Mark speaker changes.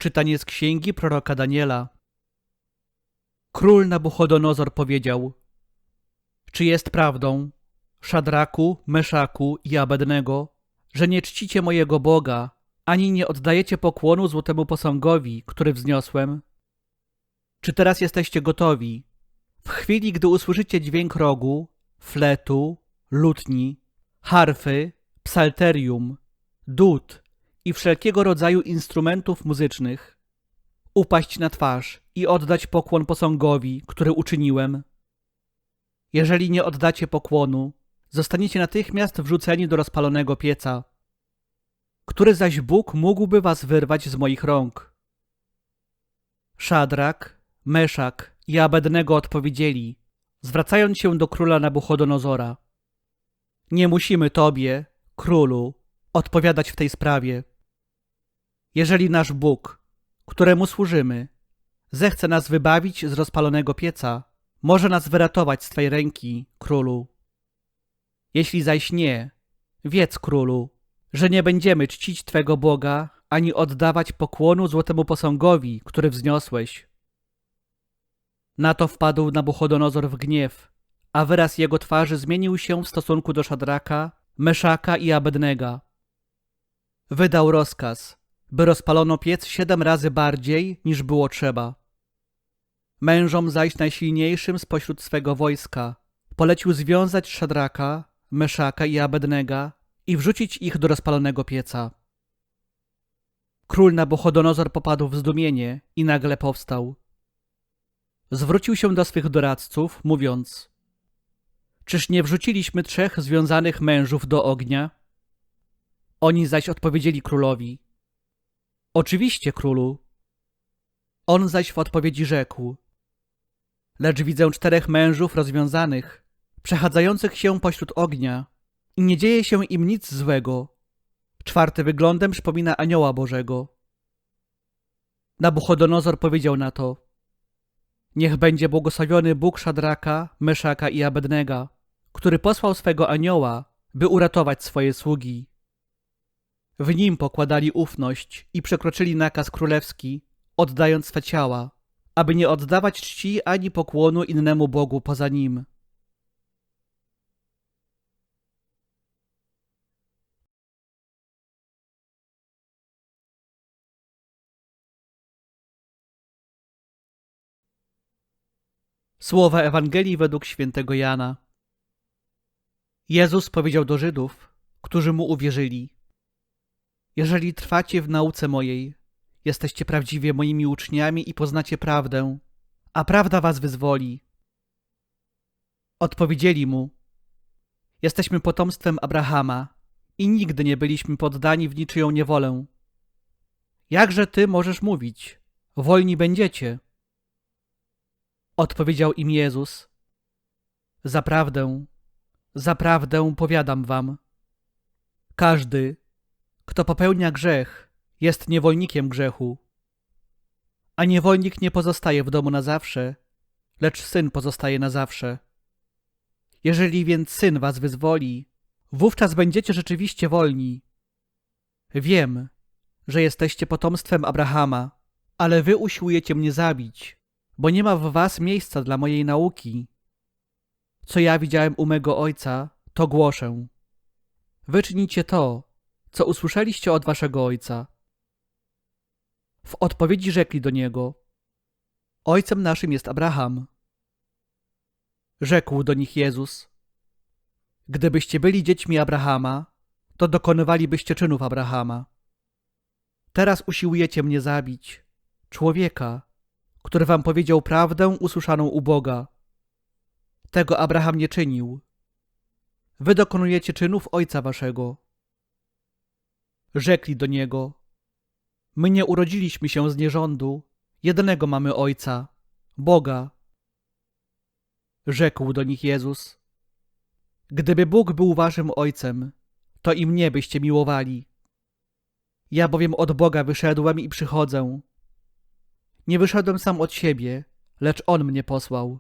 Speaker 1: Czytanie z księgi proroka Daniela. Król Nabuchodonozor powiedział: Czy jest prawdą, Szadraku, Meszaku i Abednego, że nie czcicie mojego Boga, ani nie oddajecie pokłonu złotemu posągowi, który wzniosłem? Czy teraz jesteście gotowi, w chwili, gdy usłyszycie dźwięk rogu, fletu, lutni, harfy, psalterium, dud i wszelkiego rodzaju instrumentów muzycznych, upaść na twarz i oddać pokłon posągowi, który uczyniłem? Jeżeli nie oddacie pokłonu, zostaniecie natychmiast wrzuceni do rozpalonego pieca. Który zaś Bóg mógłby was wyrwać z moich rąk? Szadrak, Meszak i Abednego odpowiedzieli, zwracając się do króla Nabuchodonozora: Nie musimy tobie, królu, odpowiadać w tej sprawie. Jeżeli nasz Bóg, któremu służymy, zechce nas wybawić z rozpalonego pieca, może nas wyratować z twej ręki, królu. Jeśli zaś nie, wiedz, królu, że nie będziemy czcić twego Boga, ani oddawać pokłonu złotemu posągowi, który wzniosłeś. Na to wpadł Nabuchodonozor w gniew, a wyraz jego twarzy zmienił się w stosunku do Szadraka, Meszaka i Abednego. Wydał rozkaz, by rozpalono piec 7 razy bardziej, niż było trzeba. Mężom zaś najsilniejszym spośród swego wojska polecił związać Szadraka, Meszaka i Abednego i wrzucić ich do rozpalonego pieca. Król Nabuchodonozor popadł w zdumienie i nagle powstał. Zwrócił się do swych doradców, mówiąc: Czyż nie wrzuciliśmy 3 związanych mężów do ognia? Oni zaś odpowiedzieli królowi: Oczywiście, królu. On zaś w odpowiedzi rzekł: Lecz widzę 4 mężów rozwiązanych, przechadzających się pośród ognia i nie dzieje się im nic złego. 4 wyglądem przypomina anioła Bożego. Nabuchodonozor powiedział na to: Niech będzie błogosławiony Bóg Szadraka, Meszaka i Abednego, który posłał swego anioła, by uratować swoje sługi. W nim pokładali ufność i przekroczyli nakaz królewski, oddając swe ciała, aby nie oddawać czci ani pokłonu innemu Bogu poza nim. Słowa Ewangelii według świętego Jana. Jezus powiedział do Żydów, którzy mu uwierzyli: Jeżeli trwacie w nauce mojej, jesteście prawdziwie moimi uczniami i poznacie prawdę, a prawda was wyzwoli. Odpowiedzieli mu: Jesteśmy potomstwem Abrahama i nigdy nie byliśmy poddani w niczyją niewolę. Jakże ty możesz mówić: wolni będziecie? Odpowiedział im Jezus: Zaprawdę powiadam wam, każdy, kto popełnia grzech, jest niewolnikiem grzechu. A niewolnik nie pozostaje w domu na zawsze, lecz syn pozostaje na zawsze. Jeżeli więc syn was wyzwoli, wówczas będziecie rzeczywiście wolni. Wiem, że jesteście potomstwem Abrahama, ale wy usiłujecie mnie zabić, bo nie ma w was miejsca dla mojej nauki. Co ja widziałem u mego ojca, to głoszę. Wy czynicie to, co usłyszeliście od waszego ojca. W odpowiedzi rzekli do niego: Ojcem naszym jest Abraham. Rzekł do nich Jezus: Gdybyście byli dziećmi Abrahama, to dokonywalibyście czynów Abrahama. Teraz usiłujecie mnie zabić, człowieka, który wam powiedział prawdę usłyszaną u Boga. Tego Abraham nie czynił. Wy dokonujecie czynów ojca waszego. Rzekli do niego: My nie urodziliśmy się z nierządu, jednego mamy ojca, Boga. Rzekł do nich Jezus: Gdyby Bóg był waszym ojcem, to i mnie byście miłowali. Ja bowiem od Boga wyszedłem i przychodzę. Nie wyszedłem sam od siebie, lecz On mnie posłał.